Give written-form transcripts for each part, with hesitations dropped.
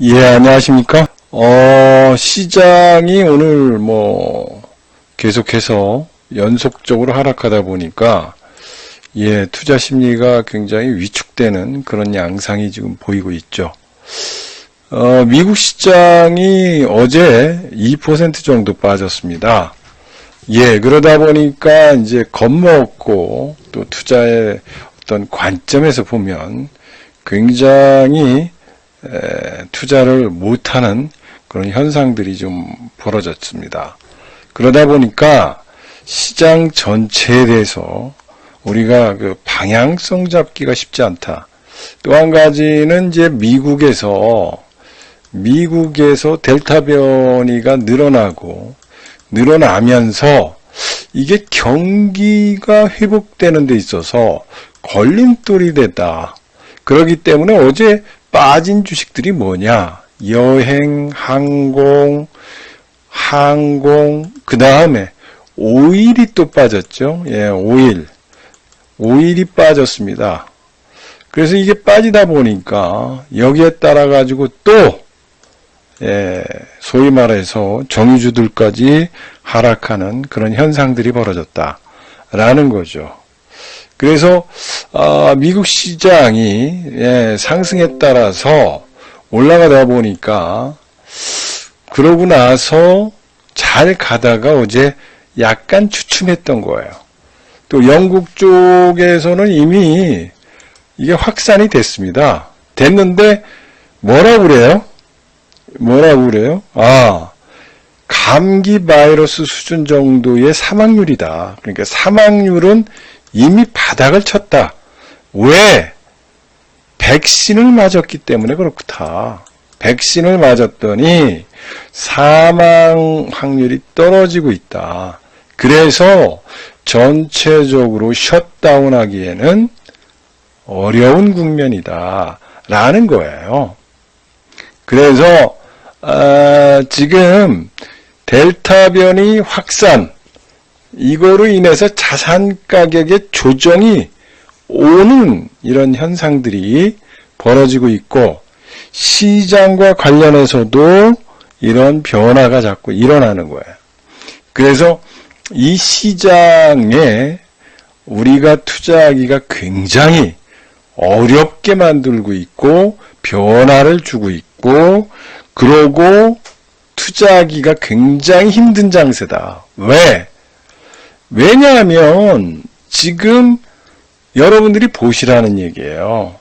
예, 안녕하십니까? 시장이 오늘 계속해서 연속적으로 하락하다 보니까, 투자 심리가 굉장히 위축되는 그런 양상이 지금 보이고 있죠. 미국 시장이 어제 2% 정도 빠졌습니다. 그러다 보니까 이제 겁먹고 또 투자의 어떤 관점에서 보면 굉장히 투자를 못하는 그런 현상들이 좀 벌어졌습니다. 그러다 보니까 시장 전체에 대해서 우리가 그 방향성 잡기가 쉽지 않다. 또 한 가지는 이제 미국에서 델타 변이가 늘어나면서 이게 경기가 회복되는 데 있어서 걸림돌이 됐다. 그렇기 때문에 어제 빠진 주식들이 뭐냐? 여행, 항공, 그 다음에 오일이 또 빠졌죠. 오일이 빠졌습니다. 그래서 이게 빠지다 보니까 여기에 따라 가지고 또 소위 말해서 정유주들까지 하락하는 그런 현상들이 벌어졌다라는 거죠. 그래서 미국 시장이 상승에 따라서 올라가다 보니까 그러고 나서 잘 가다가 어제 약간 주춤했던 거예요. 또 영국 쪽에서는 이미 이게 확산이 됐습니다. 됐는데 뭐라고 그래요? 감기 바이러스 수준 정도의 사망률이다. 그러니까 사망률은 이미 바닥을 쳤다. 왜? 백신을 맞았기 때문에 그렇다. 백신을 맞았더니 사망 확률이 떨어지고 있다. 그래서 전체적으로 셧다운하기에는 어려운 국면이다. 라는 거예요. 그래서 지금 델타 변이 확산, 이거로 인해서 자산 가격의 조정이 오는 이런 현상들이 벌어지고 있고, 시장과 관련해서도 이런 변화가 자꾸 일어나는 거예요. 그래서 이 시장에 우리가 투자하기가 굉장히 어렵게 만들고 있고, 변화를 주고 있고, 그러고 투자하기가 굉장히 힘든 장세다. 왜? 왜냐하면 지금 여러분들이 보시라는 얘기예요.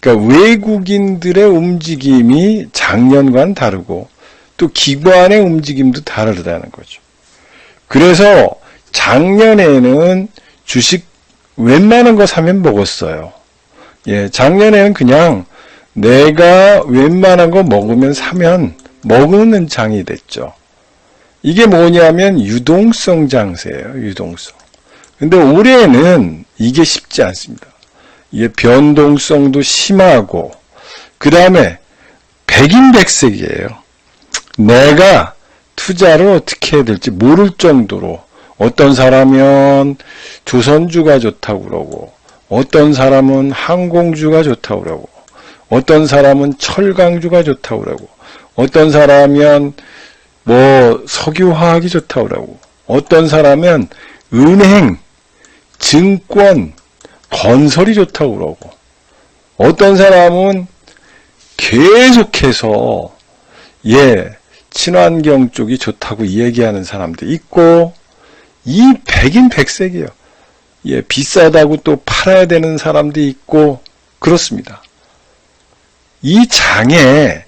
그러니까 외국인들의 움직임이 작년과는 다르고 또 기관의 움직임도 다르다는 거죠. 그래서 작년에는 주식 웬만한 거 사면 먹었어요. 작년에는 그냥 내가 웬만한 거 먹으면 사면 먹는 장이 됐죠. 이게 뭐냐면 유동성 장세예요. 유동성. 근데 올해는 이게 쉽지 않습니다. 이게 변동성도 심하고 그 다음에 백인백색이에요. 내가 투자를 어떻게 해야 될지 모를 정도로 어떤 사람은 조선주가 좋다고 그러고 어떤 사람은 항공주가 좋다고 그러고 어떤 사람은 철강주가 좋다고 그러고 어떤 사람은 석유화학이 좋다고 그러고 어떤 사람은 은행, 증권, 건설이 좋다고 그러고 어떤 사람은 계속해서 친환경 쪽이 좋다고 얘기하는 사람도 있고 이 백인백색이에요. 비싸다고 또 팔아야 되는 사람도 있고 그렇습니다. 이 장에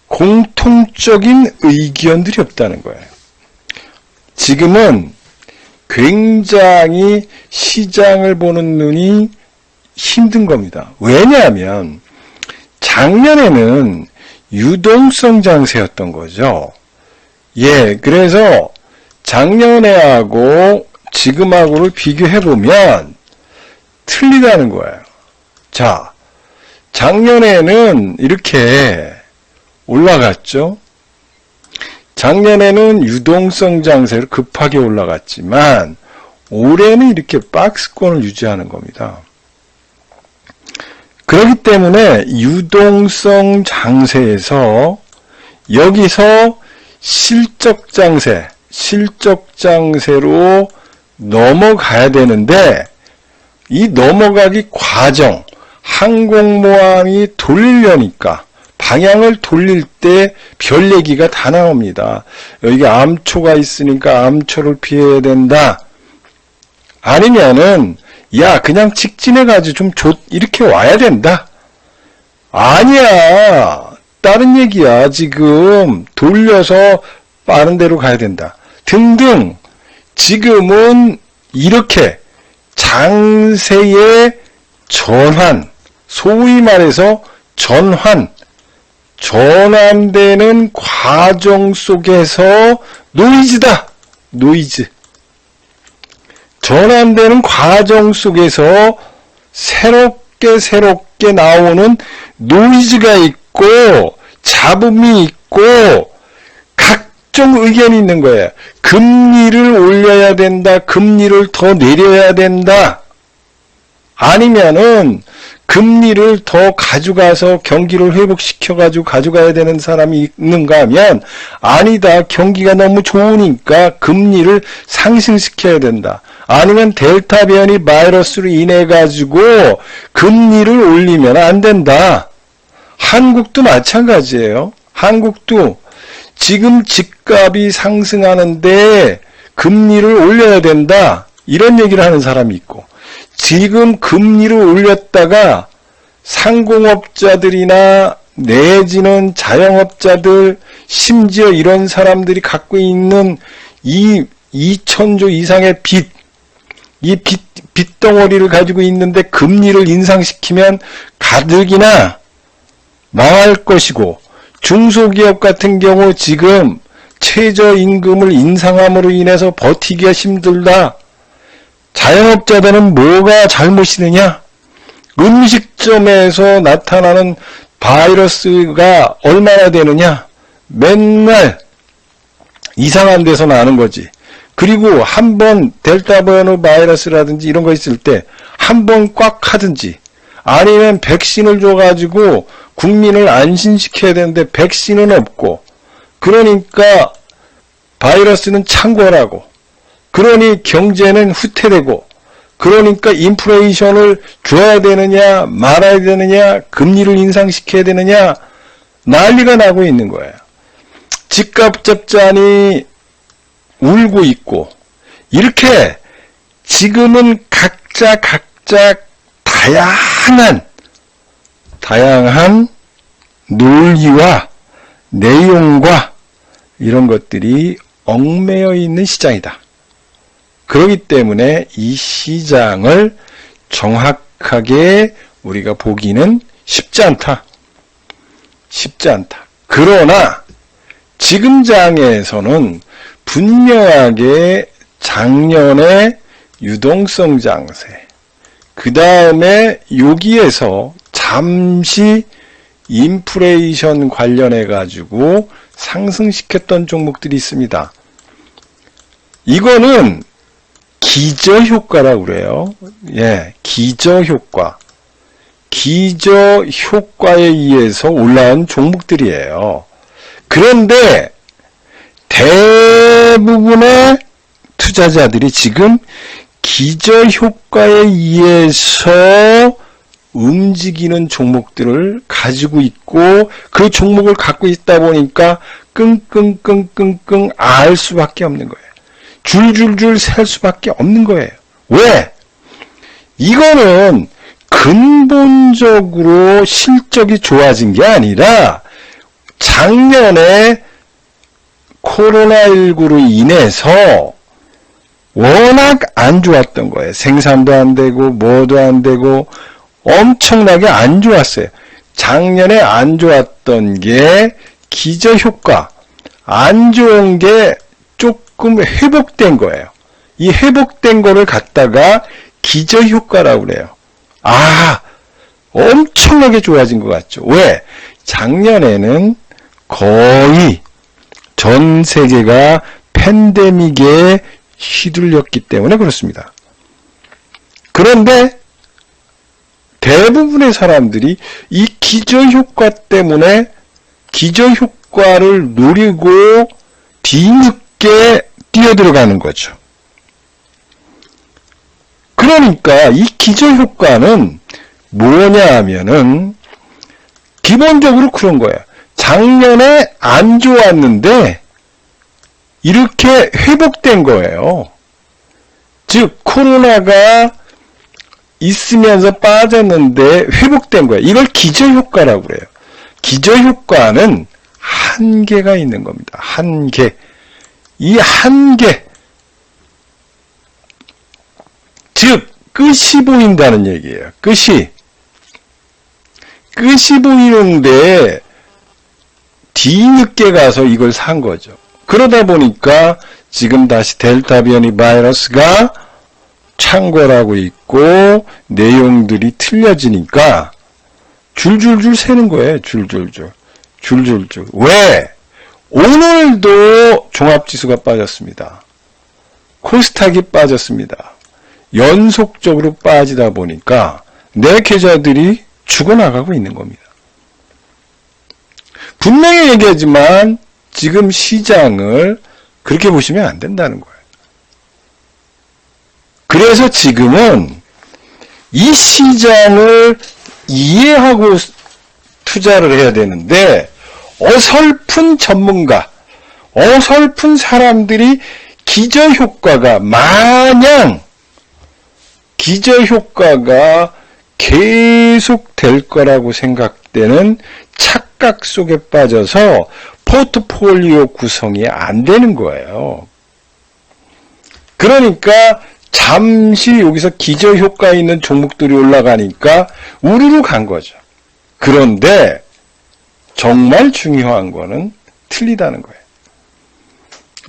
공통적인 의견들이 없다는 거예요. 지금은 굉장히 시장을 보는 눈이 힘든 겁니다. 왜냐하면 작년에는 유동성 장세였던 거죠. 그래서 작년에하고 지금하고를 비교해보면 틀리다는 거예요. 자, 작년에는 이렇게 올라갔죠. 작년에는 유동성 장세로 급하게 올라갔지만 올해는 이렇게 박스권을 유지하는 겁니다. 그렇기 때문에 유동성 장세에서 여기서 실적 장세로 넘어가야 되는데 이 넘어가기 과정, 항공모함이 돌리려니까 방향을 돌릴 때 별 얘기가 다 나옵니다. 여기 암초가 있으니까 암초를 피해야 된다. 아니면은 야 그냥 직진해가지고 좀 이렇게 와야 된다. 아니야. 다른 얘기야. 지금 돌려서 빠른 데로 가야 된다. 등등. 지금은 이렇게 장세의 전환, 소위 말해서 전환되는 과정 속에서 노이즈다. 노이즈. 전환되는 과정 속에서 새롭게 나오는 노이즈가 있고 잡음이 있고 각종 의견이 있는 거예요. 금리를 올려야 된다. 금리를 더 내려야 된다. 아니면은 금리를 더 가져가서 경기를 회복시켜가지고 가져가야 되는 사람이 있는가 하면 아니다. 경기가 너무 좋으니까 금리를 상승시켜야 된다. 아니면 델타 변이 바이러스로 인해 가지고 금리를 올리면 안 된다. 한국도 마찬가지예요. 한국도 지금 집값이 상승하는데 금리를 올려야 된다. 이런 얘기를 하는 사람이 있고 지금 금리를 올렸다가 상공업자들이나 내지는 자영업자들 심지어 이런 사람들이 갖고 있는 이 2,000조 이상의 이 빚덩어리를 가지고 있는데 금리를 인상시키면 가뜩이나 망할 것이고 중소기업 같은 경우 지금 최저임금을 인상함으로 인해서 버티기가 힘들다. 자영업자들은 뭐가 잘못이느냐? 음식점에서 나타나는 바이러스가 얼마나 되느냐? 맨날 이상한 데서 나는 거지. 그리고 한번 델타 변이 바이러스라든지 이런 거 있을 때 한 번 꽉 하든지 아니면 백신을 줘가지고 국민을 안심시켜야 되는데 백신은 없고 그러니까 바이러스는 창궐하고 그러니 경제는 후퇴되고 그러니까 인플레이션을 줘야 되느냐 말아야 되느냐 금리를 인상시켜야 되느냐 난리가 나고 있는 거예요. 집값 잡자니 울고 있고 이렇게 지금은 각자 다양한 논리와 내용과 이런 것들이 얽매여 있는 시장이다. 그렇기 때문에 이 시장을 정확하게 우리가 보기는 쉽지 않다. 그러나 지금 장에서는 분명하게 작년에 유동성 장세, 그 다음에 여기에서 잠시 인플레이션 관련해 가지고 상승시켰던 종목들이 있습니다. 이거는 기저효과라고 그래요. 예, 기저효과에 의해서 올라온 종목들이에요. 그런데 대부분의 투자자들이 지금 기저효과에 의해서 움직이는 종목들을 가지고 있고 그 종목을 갖고 있다 보니까 끙끙 알 수밖에 없는 거예요. 줄줄줄 셀 수밖에 없는 거예요. 왜? 이거는 근본적으로 실적이 좋아진 게 아니라 작년에 코로나19로 인해서 워낙 안 좋았던 거예요. 생산도 안 되고 뭐도 안 되고 엄청나게 안 좋았어요. 작년에 안 좋았던 게 기저효과, 안 좋은 게 조금 회복된 거예요. 이 회복된 거를 갖다가 기저효과라고 그래요. 아, 엄청나게 좋아진 것 같죠. 왜? 작년에는 거의 전 세계가 팬데믹에 휘둘렸기 때문에 그렇습니다. 그런데 대부분의 사람들이 이 기저효과 때문에 기저효과를 노리고 뒤늦게 뛰어들어가는 거죠. 그러니까 이 기저효과는 뭐냐 하면은 기본적으로 그런 거야. 작년에 안 좋았는데 이렇게 회복된 거예요. 즉 코로나가 있으면서 빠졌는데 회복된 거예요. 이걸 기저효과라고 그래요. 기저효과는 한계가 있는 겁니다. 한계. 이 한계. 즉 끝이 보인다는 얘기예요. 끝이 보이는데 뒤늦게 가서 이걸 산 거죠. 그러다 보니까 지금 다시 델타 변이 바이러스가 창궐하고 있고 내용들이 틀려지니까 줄줄줄 새는 거예요. 줄줄줄. 왜? 오늘도 종합지수가 빠졌습니다. 코스닥이 빠졌습니다. 연속적으로 빠지다 보니까 내 계좌들이 죽어나가고 있는 겁니다. 분명히 얘기하지만 지금 시장을 그렇게 보시면 안 된다는 거예요. 그래서 지금은 이 시장을 이해하고 투자를 해야 되는데 어설픈 전문가, 어설픈 사람들이 기저효과가 마냥 기저효과가 계속 될 거라고 생각되는 착각 속에 빠져서 포트폴리오 구성이 안 되는 거예요. 그러니까 잠시 여기서 기저효과 있는 종목들이 올라가니까 우르르 간 거죠. 그런데 정말 중요한 거는 틀리다는 거예요.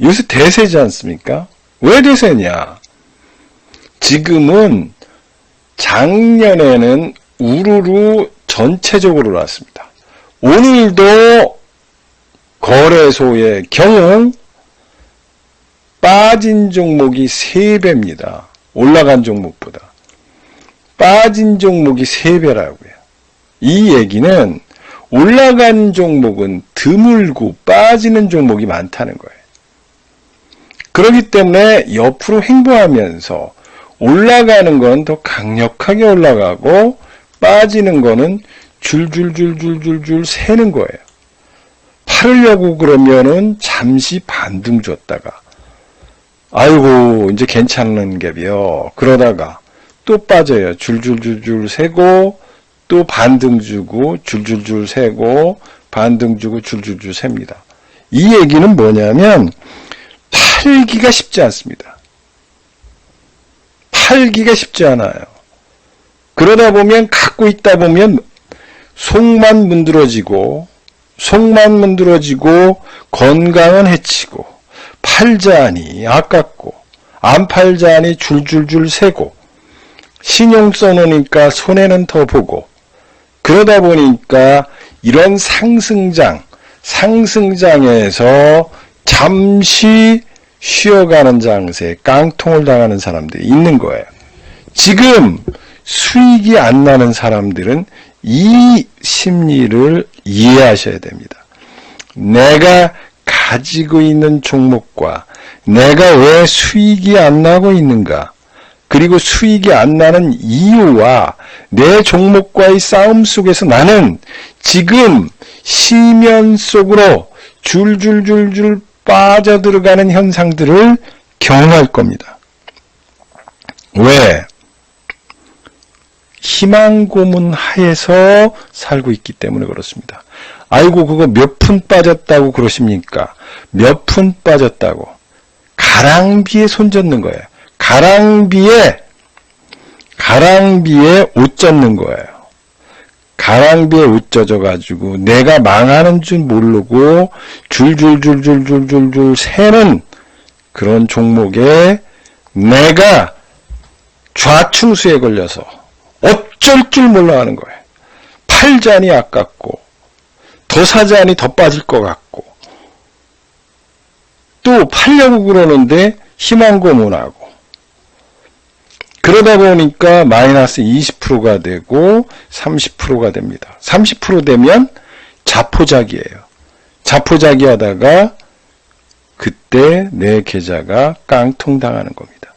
요새 대세지 않습니까? 왜 대세냐? 지금은 작년에는 우르르 전체적으로 올랐습니다. 오늘도 거래소의 경우 빠진 종목이 3배입니다. 올라간 종목보다. 빠진 종목이 3배라고요. 이 얘기는 올라간 종목은 드물고 빠지는 종목이 많다는 거예요. 그렇기 때문에 옆으로 횡보하면서 올라가는 건 더 강력하게 올라가고 빠지는 거는 줄줄줄줄줄줄 새는 거예요. 팔으려고 그러면은 잠시 반등 줬다가 아이고 이제 괜찮은 갭이요. 그러다가 또 빠져요. 줄줄줄줄 새고 또 반등 주고 줄줄줄 새고 반등 주고 줄줄줄 셉니다. 이 얘기는 뭐냐면 팔기가 쉽지 않습니다. 팔기가 쉽지 않아요. 그러다 보면 갖고 있다 보면 속만 문드러지고 건강은 해치고 팔자니 아깝고 안 팔자니 줄줄줄 새고 신용 써놓으니까 손해는 더 보고 그러다 보니까 이런 상승장에서 잠시 쉬어가는 장세에 깡통을 당하는 사람들이 있는 거예요. 지금 수익이 안 나는 사람들은 이 심리를 이해하셔야 됩니다. 내가 가지고 있는 종목과 내가 왜 수익이 안 나고 있는가, 그리고 수익이 안 나는 이유와 내 종목과의 싸움 속에서 나는 지금 시면 속으로 줄줄줄줄 빠져들어가는 현상들을 경험할 겁니다. 왜? 희망 고문 하에서 살고 있기 때문에 그렇습니다. 아이고 그거 몇 푼 빠졌다고 그러십니까? 몇 푼 빠졌다고. 가랑비에 손 젓는 거예요. 가랑비에 옷 젖는 거예요. 가랑비에 옷 젖어가지고 내가 망하는 줄 모르고 줄줄줄줄줄줄줄 새는 그런 종목에 내가 좌충수에 걸려서 어쩔 줄 몰라 하는 거예요. 팔자니 아깝고 더 사자니 더 빠질 것 같고 또 팔려고 그러는데 희망 고문하고 그러다 보니까 마이너스 20%가 되고 30%가 됩니다. 30% 되면 자포자기예요. 자포자기 하다가 그때 내 계좌가 깡통당하는 겁니다.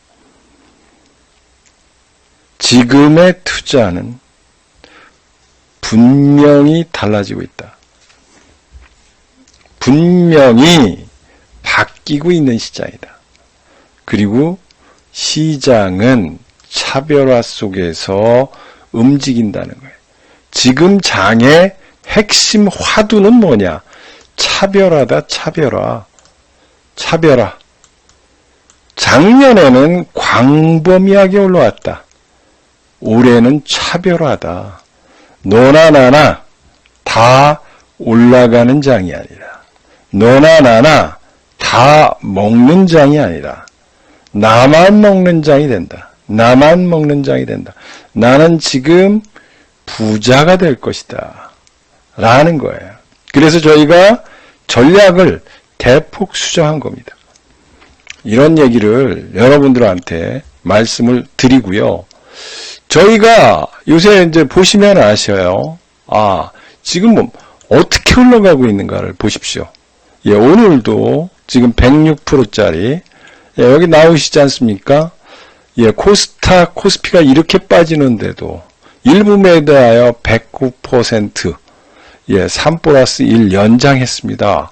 지금의 투자는 분명히 달라지고 있다. 분명히 바뀌고 있는 시장이다. 그리고 시장은 차별화 속에서 움직인다는 거예요. 지금 장의 핵심 화두는 뭐냐? 차별화다, 차별화. 차별화. 작년에는 광범위하게 올라왔다. 올해는 차별화다. 너나 나나 다 올라가는 장이 아니라, 너나 나나 다 먹는 장이 아니라, 나만 먹는 장이 된다. 나만 먹는 장이 된다. 나는 지금 부자가 될 것이다. 라는 거예요. 그래서 저희가 전략을 대폭 수정한 겁니다. 이런 얘기를 여러분들한테 말씀을 드리고요. 저희가 요새 이제 보시면 아셔요. 지금 뭐 어떻게 흘러가고 있는가를 보십시오. 예, 오늘도 지금 106%짜리 여기 나오시지 않습니까? 예, 코스닥, 코스피가 이렇게 빠지는데도 일부 매도하여 109%, 예, 3+1 연장했습니다.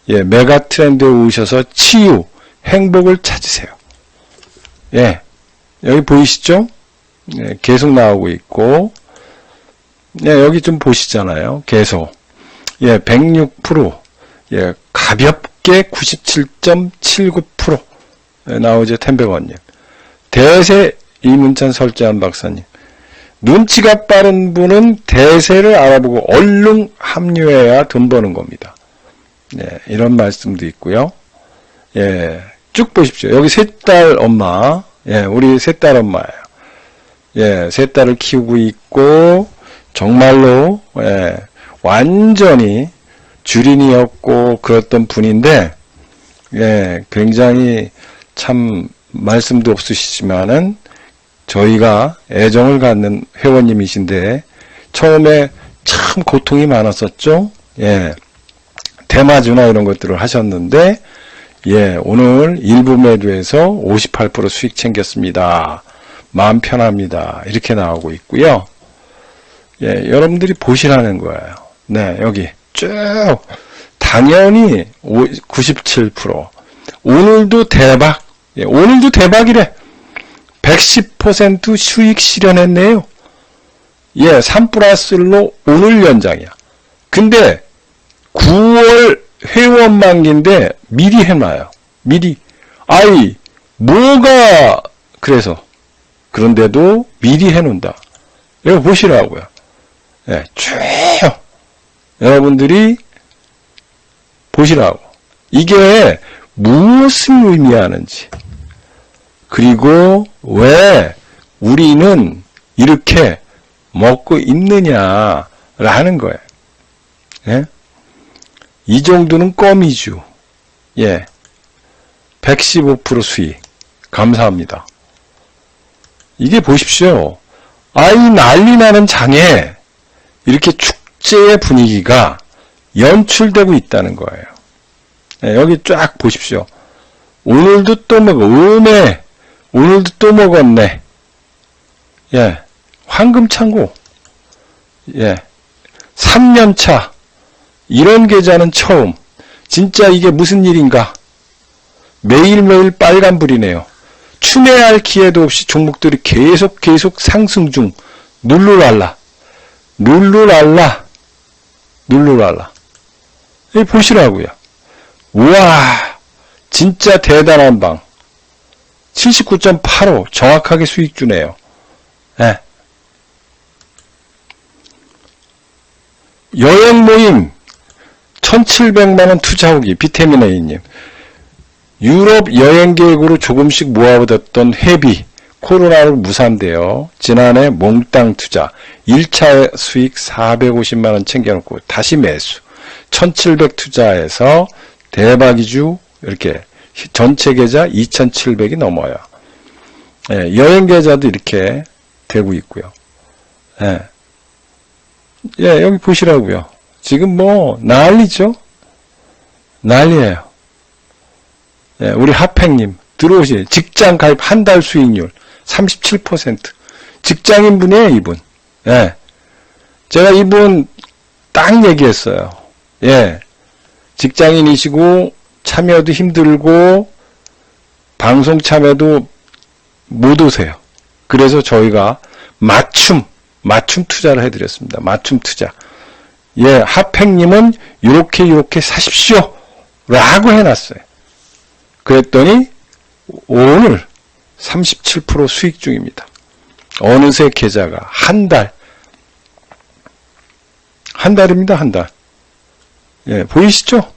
예, 메가 트렌드에 오셔서 치유, 행복을 찾으세요. 예, 여기 보이시죠? 예, 계속 나오고 있고, 예, 여기 좀 보시잖아요. 계속. 예, 106%, 예, 가볍게 97.79%. 나오죠, 템백원님. 대세 이문찬 설재한 박사님. 눈치가 빠른 분은 대세를 알아보고 얼른 합류해야 돈 버는 겁니다. 네, 이런 말씀도 있고요. 예, 쭉 보십시오. 여기 셋 딸 엄마. 예, 우리 셋 딸 엄마예요. 예, 셋 딸을 키우고 있고, 정말로, 예, 완전히 주린이였고, 그랬던 분인데, 예, 굉장히 참 말씀도 없으시지만은 저희가 애정을 갖는 회원님이신데 처음에 참 고통이 많았었죠. 예, 대마주나 이런 것들을 하셨는데 예, 오늘 일부 매도에서 58% 수익 챙겼습니다. 마음 편합니다. 이렇게 나오고 있고요. 예, 여러분들이 보시라는 거예요. 네, 여기 쭉 당연히 97%. 오늘도 대박. 예, 오늘도 대박이래. 110% 수익 실현했네요. 예, 3+1로 오늘 연장이야. 근데 9월 회원 만기인데 미리 해놔요. 미리. 뭐가 그래서 그런데도 미리 해놓는다. 이거 보시라고요. 예, 쭉 여러분들이 보시라고. 이게 무엇을 의미하는지, 그리고 왜 우리는 이렇게 먹고 있느냐라는 거예요. 예? 이 정도는 껌이죠. 예, 115% 수익. 감사합니다. 이게 보십시오. 난리 나는 장에 이렇게 축제의 분위기가 연출되고 있다는 거예요. 예, 여기 쫙 보십시오. 오늘도 또 먹어. 오늘도 또 먹었네. 예, 황금창고. 예, 3년차. 이런 계좌는 처음. 진짜 이게 무슨 일인가. 매일매일 빨간불이네요. 추매할 기회도 없이 종목들이 계속 상승 중. 룰루랄라. 여기 보시라고요. 우와, 진짜 대단한 방. 79.85 정확하게 수익 주네요. 네. 여행 모임 1,700만원 투자 후기 비타민 A님. 유럽 여행 계획으로 조금씩 모아뒀던 회비 코로나로 무산되어 지난해 몽땅 투자 1차 수익 450만원 챙겨놓고 다시 매수 1,700 투자해서 대박이주. 이렇게 전체 계좌 2,700이 넘어요. 예, 여행 계좌도 이렇게 되고 있고요. 예. 예, 여기 보시라고요. 지금 뭐 난리죠? 난리예요. 예, 우리 하팽님 들어오시. 직장 가입 한 달 수익률 37%. 직장인분이에요, 이분. 예. 제가 이분 딱 얘기했어요. 예. 직장인이시고 참여도 힘들고 방송 참여도 못 오세요. 그래서 저희가 맞춤 투자를 해드렸습니다. 맞춤 투자. 예, 하팽님은 요렇게 사십시오. 라고 해놨어요. 그랬더니 오늘 37% 수익 중입니다. 어느새 계좌가 한 달입니다, 한 달. 예, 보이시죠?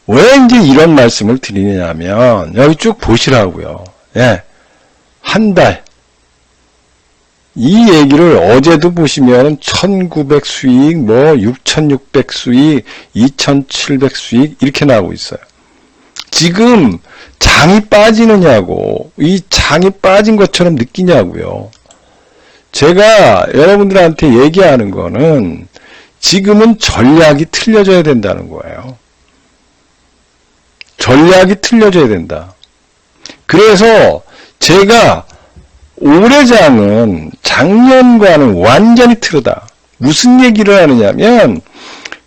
왜 이제 이런 말씀을 드리냐면, 여기 쭉 보시라고요. 예, 한 달. 이 얘기를 어제도 보시면 1900 수익, 뭐 6600 수익, 2700 수익 이렇게 나오고 있어요. 지금 장이 빠지느냐고, 이 장이 빠진 것처럼 느끼냐고요. 제가 여러분들한테 얘기하는 거는 지금은 전략이 틀려져야 된다는 거예요. 전략이 틀려져야 된다. 그래서 제가 올해 장은 작년과는 완전히 틀리다. 무슨 얘기를 하느냐면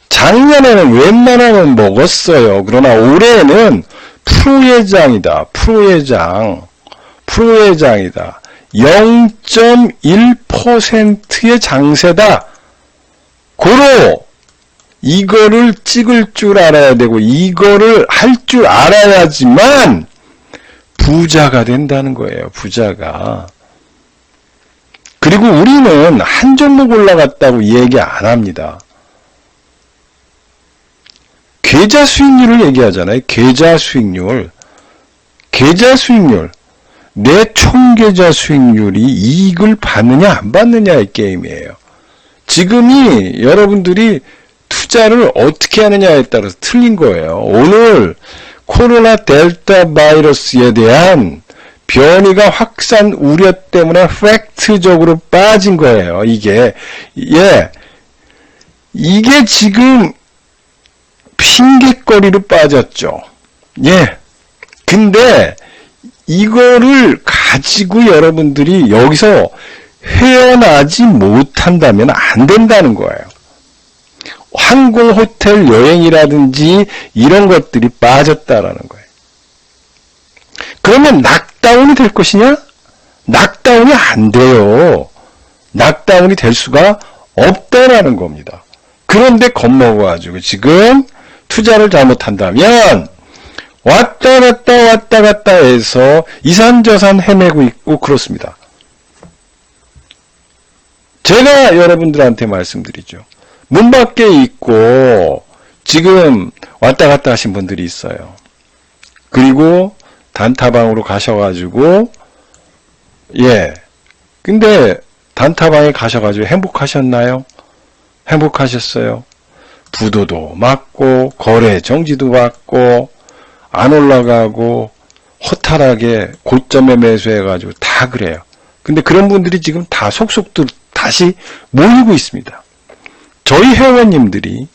작년에는 웬만하면 먹었어요. 그러나 올해는 프로의 장이다. 프로의 장이다. 0.1%의 장세다. 고로 이거를 찍을 줄 알아야 되고 이거를 할 줄 알아야지만 부자가 된다는 거예요. 부자가. 그리고 우리는 한 종목 올라갔다고 얘기 안 합니다. 계좌 수익률을 얘기하잖아요. 계좌 수익률. 내 총계좌 수익률이 이익을 받느냐 안 받느냐의 게임이에요. 지금이 여러분들이 투자를 어떻게 하느냐에 따라서 틀린 거예요. 오늘 코로나 델타 바이러스에 대한 변이가 확산 우려 때문에 팩트적으로 빠진 거예요. 이게 지금 핑계거리로 빠졌죠. 예. 근데 이거를 가지고 여러분들이 여기서 헤어나지 못한다면 안 된다는 거예요. 항공, 호텔, 여행이라든지 이런 것들이 빠졌다라는 거예요. 그러면 낙다운이 될 것이냐? 낙다운이 안 돼요. 낙다운이 될 수가 없다라는 겁니다. 그런데 겁먹어가지고 지금 투자를 잘못한다면 왔다 갔다 해서 이산저산 헤매고 있고 그렇습니다. 제가 여러분들한테 말씀드리죠. 문 밖에 있고 지금 왔다 갔다 하신 분들이 있어요. 그리고 단타방으로 가셔가지고 근데 단타방에 가셔가지고 행복하셨나요? 행복하셨어요. 부도도 맞고 거래 정지도 받고 안 올라가고 허탈하게 고점에 매수해가지고 다 그래요. 근데 그런 분들이 지금 다 속속 다시 모이고 있습니다. 저희 회원님들이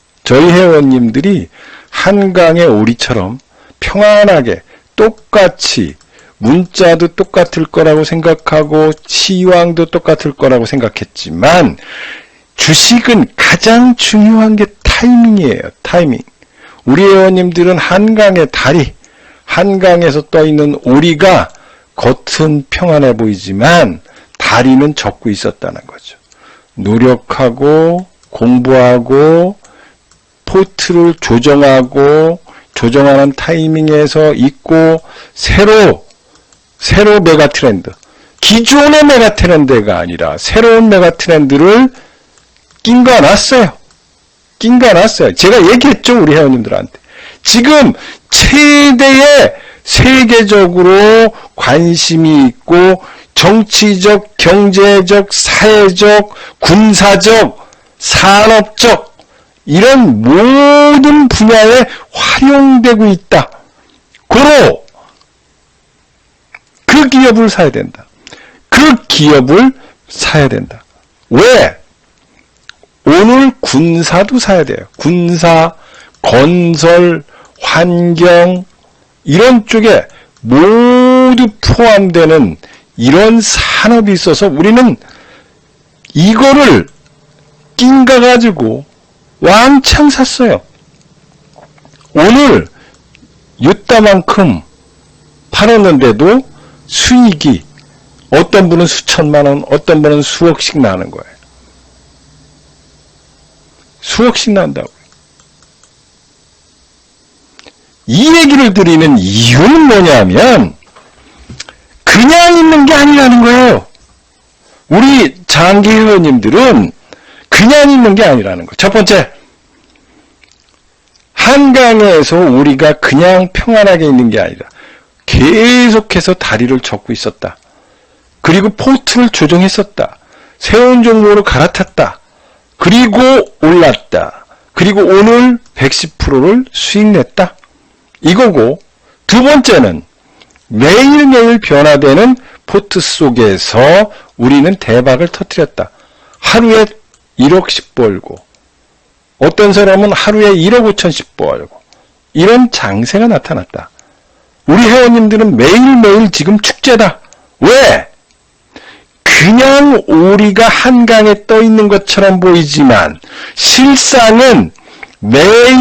한강의 오리처럼 평안하게 똑같이 문자도 똑같을 거라고 생각하고 시황도 똑같을 거라고 생각했지만 주식은 가장 중요한 게 타이밍이에요. 타이밍. 우리 회원님들은 한강의 다리, 한강에서 떠있는 오리가 겉은 평안해 보이지만 다리는 젖고 있었다는 거죠. 노력하고 공부하고 포트를 조정하는 타이밍에서 있고 새로 메가트렌드, 기존의 메가트렌드가 아니라 새로운 메가트렌드를 낑겨놨어요. 제가 얘기했죠, 우리 회원님들한테. 지금 최대의 세계적으로 관심이 있고 정치적, 경제적, 사회적, 군사적, 산업적 이런 모든 분야에 활용되고 있다. 고로 그 기업을 사야 된다. 그 기업을 사야 된다. 왜? 오늘 군사도 사야 돼요. 군사, 건설, 환경 이런 쪽에 모두 포함되는 이런 산업이 있어서 우리는 이거를 낑가가지고 왕창 샀어요. 오늘 이따만큼 팔았는데도 수익이 어떤 분은 수천만 원, 어떤 분은 수억씩 나는 거예요. 수억씩 난다고. 이 얘기를 드리는 이유는 뭐냐면 그냥 있는 게 아니라는 거예요. 우리 장기 회원님들은 그냥 있는 게 아니라는 거예요. 첫 번째, 한강에서 우리가 그냥 평안하게 있는 게 아니라 계속해서 다리를 젓고 있었다. 그리고 포트를 조정했었다. 새로운 종목으로 갈아탔다. 그리고 올랐다. 그리고 오늘 110%를 수익 냈다. 이거고, 두 번째는 매일매일 변화되는 포트 속에서 우리는 대박을 터뜨렸다. 하루에 1억씩 벌고, 어떤 사람은 하루에 1억 5천씩 벌고, 이런 장세가 나타났다. 우리 회원님들은 매일매일 지금 축제다. 왜? 그냥 오리가 한강에 떠 있는 것처럼 보이지만 실상은 매일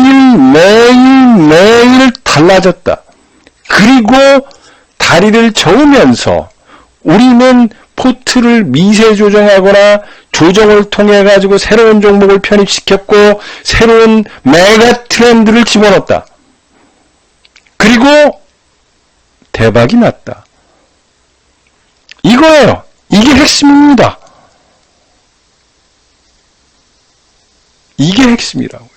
달라졌다. 그리고 다리를 저으면서 우리는 포트를 미세 조정하거나 조정을 통해 가지고 새로운 종목을 편입시켰고 새로운 메가 트렌드를 집어넣었다. 그리고 대박이 났다. 이거예요. 이게 핵심입니다. 이게 핵심이라고요.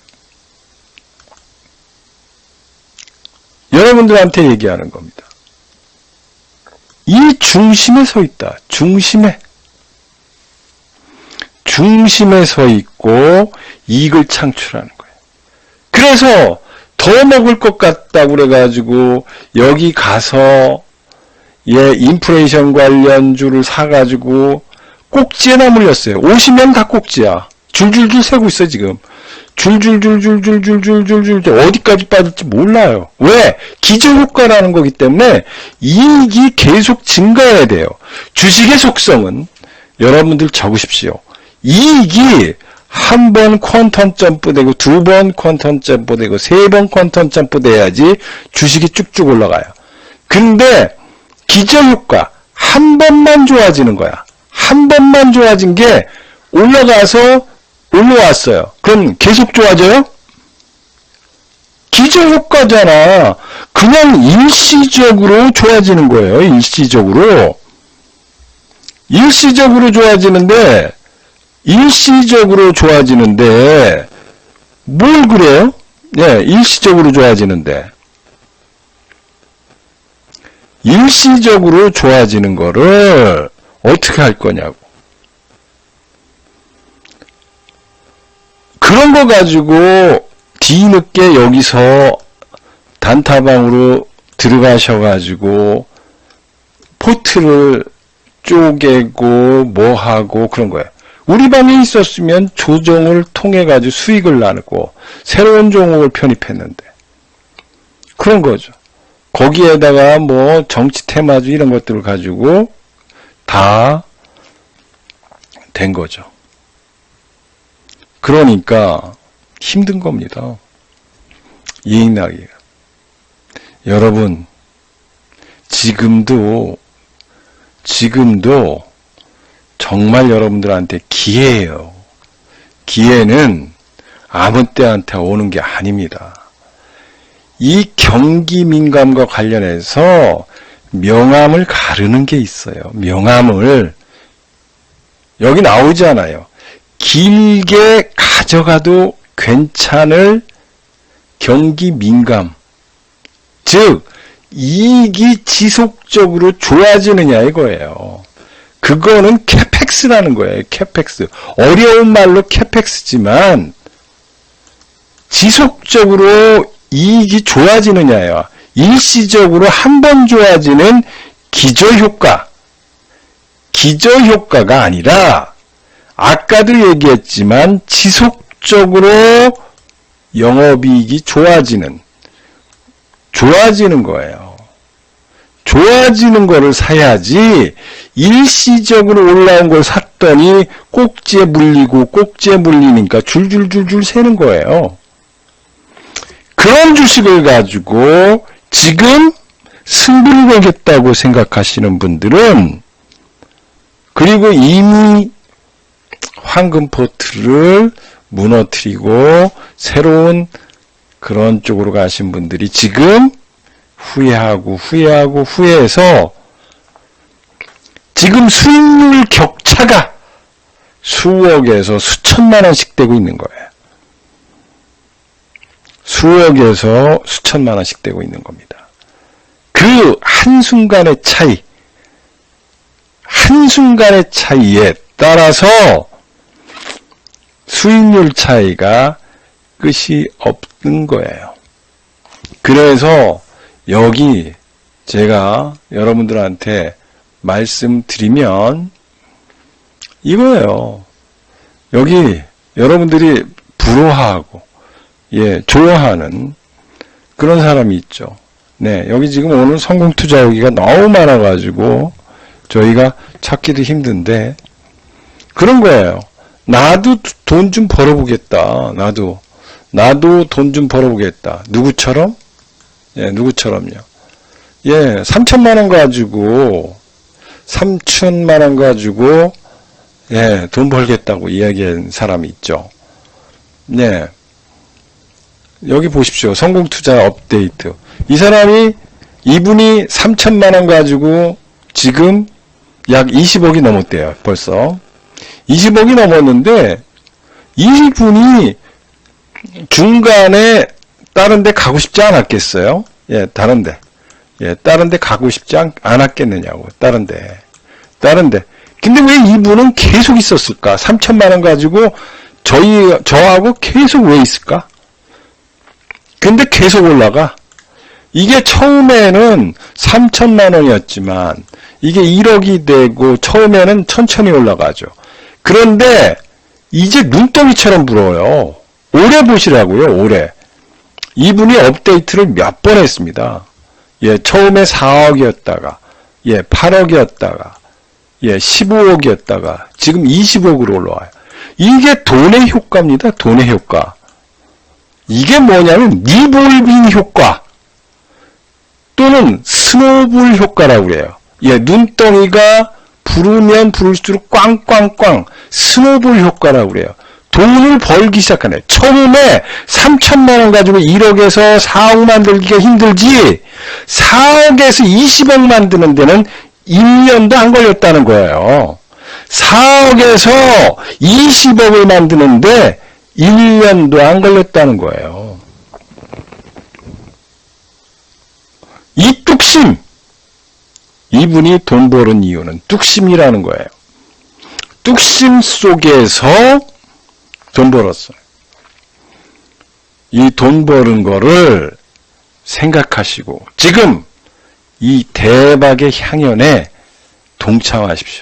여러분들한테 얘기하는 겁니다. 이 중심에 서 있다. 중심에 서 있고 이익을 창출하는 거예요. 그래서 더 먹을 것 같다고 그래가지고 여기 가서 인플레이션 관련주를 사가지고 꼭지에나 물렸어요. 50명 다 꼭지야. 줄줄줄 세고 있어 지금. 줄줄줄줄줄줄줄줄줄 어디까지 빠질지 몰라요. 왜? 기저효과라는 거기 때문에 이익이 계속 증가해야 돼요. 주식의 속성은 여러분들 적으십시오. 이익이 한 번 퀀텀 점프되고 두 번 퀀텀 점프되고 세 번 퀀텀 점프돼야지 주식이 쭉쭉 올라가요. 근데 기저효과 한 번만 좋아지는 거야. 한 번만 좋아진 게 올라왔어요. 그럼 계속 좋아져요? 기저효과잖아. 그냥 일시적으로 좋아지는 거예요. 일시적으로 좋아지는데 뭘 그래요? 일시적으로 좋아지는데 일시적으로 좋아지는 거를 어떻게 할 거냐고. 그런 거 가지고 뒤늦게 여기서 단타방으로 들어가셔가지고 포트를 쪼개고 뭐하고 그런 거예요. 우리 방에 있었으면 조정을 통해 가지고 수익을 나누고 새로운 종목을 편입했는데 그런 거죠. 거기에다가 뭐 정치 테마주 이런 것들을 가지고 다 된 거죠. 그러니까 힘든 겁니다. 이익 나기가. 여러분 지금도 정말 여러분들한테 기회예요. 기회는 아무 때한테 오는 게 아닙니다. 이 경기 민감과 관련해서 명암을 가르는 게 있어요. 명암을 여기 나오잖아요. 길게 가져가도 괜찮을 경기 민감. 즉 이익이 지속적으로 좋아지느냐 이거예요. 그거는 캐펙스라는 거예요. 캐펙스. 어려운 말로 캐펙스지만 지속적으로 이익이 좋아지느냐요. 일시적으로 한 번 좋아지는 기저효과가 아니라 아까도 얘기했지만 지속적으로 영업이익이 좋아지는 거예요. 좋아지는 거를 사야지 일시적으로 올라온 걸 샀더니 꼭지에 물리니까 줄줄줄줄 새는 거예요. 그런 주식을 가지고 지금 승부를 걸겠다고 생각하시는 분들은, 그리고 이미 황금 포트를 무너뜨리고 새로운 그런 쪽으로 가신 분들이 지금 후회해서 지금 수익률 격차가 수억에서 수천만 원씩 되고 있는 거예요. 수억에서 수천만 원씩 되고 있는 겁니다. 그 한순간의 차이에 따라서 수익률 차이가 끝이 없는 거예요. 그래서 여기 제가 여러분들한테 말씀드리면 이거예요. 여기 여러분들이 부러워하고 좋아하는 그런 사람이 있죠. 네, 여기 지금 오늘 성공투자하기가 너무 많아가지고 저희가 찾기도 힘든데 그런 거예요. 나도 돈 좀 벌어보겠다. 나도 돈 좀 벌어보겠다. 누구처럼? 누구처럼요? 3천만 원 가지고 돈 벌겠다고 이야기한 사람이 있죠. 네. 여기 보십시오. 성공투자 업데이트. 이분이 3천만 원 가지고 지금 약 20억이 넘었대요. 벌써. 20억이 넘었는데 이분이 중간에 다른 데 가고 싶지 않았겠어요? 다른 데 가고 싶지 않았겠느냐고. 다른 데. 근데 왜 이분은 계속 있었을까? 3천만 원 가지고 저하고 계속 왜 있을까? 근데 계속 올라가. 이게 처음에는 3천만 원이었지만 이게 1억이 되고 처음에는 천천히 올라가죠. 그런데 이제 눈덩이처럼 불어요. 오래 보시라고요. 오래. 이분이 업데이트를 몇 번 했습니다. 처음에 4억이었다가 8억이었다가 15억이었다가 지금 20억으로 올라와요. 이게 돈의 효과입니다. 돈의 효과. 이게 뭐냐면 리볼빙 효과 또는 스노볼 효과라고 그래요. 눈덩이가 부르면 부를수록 꽝꽝꽝 스노볼 효과라고 그래요. 돈을 벌기 시작하네. 처음에 3천만 원 가지고 1억에서 4억 만들기가 힘들지 4억에서 20억 만드는 데는 1년도 안 걸렸다는 거예요. 4억에서 20억을 만드는데 1년도 안 걸렸다는 거예요. 이 뚝심, 이분이 돈 버는 이유는 뚝심이라는 거예요. 뚝심 속에서 돈 벌었어요. 이 돈 버는 거를 생각하시고 지금 이 대박의 향연에 동참하십시오.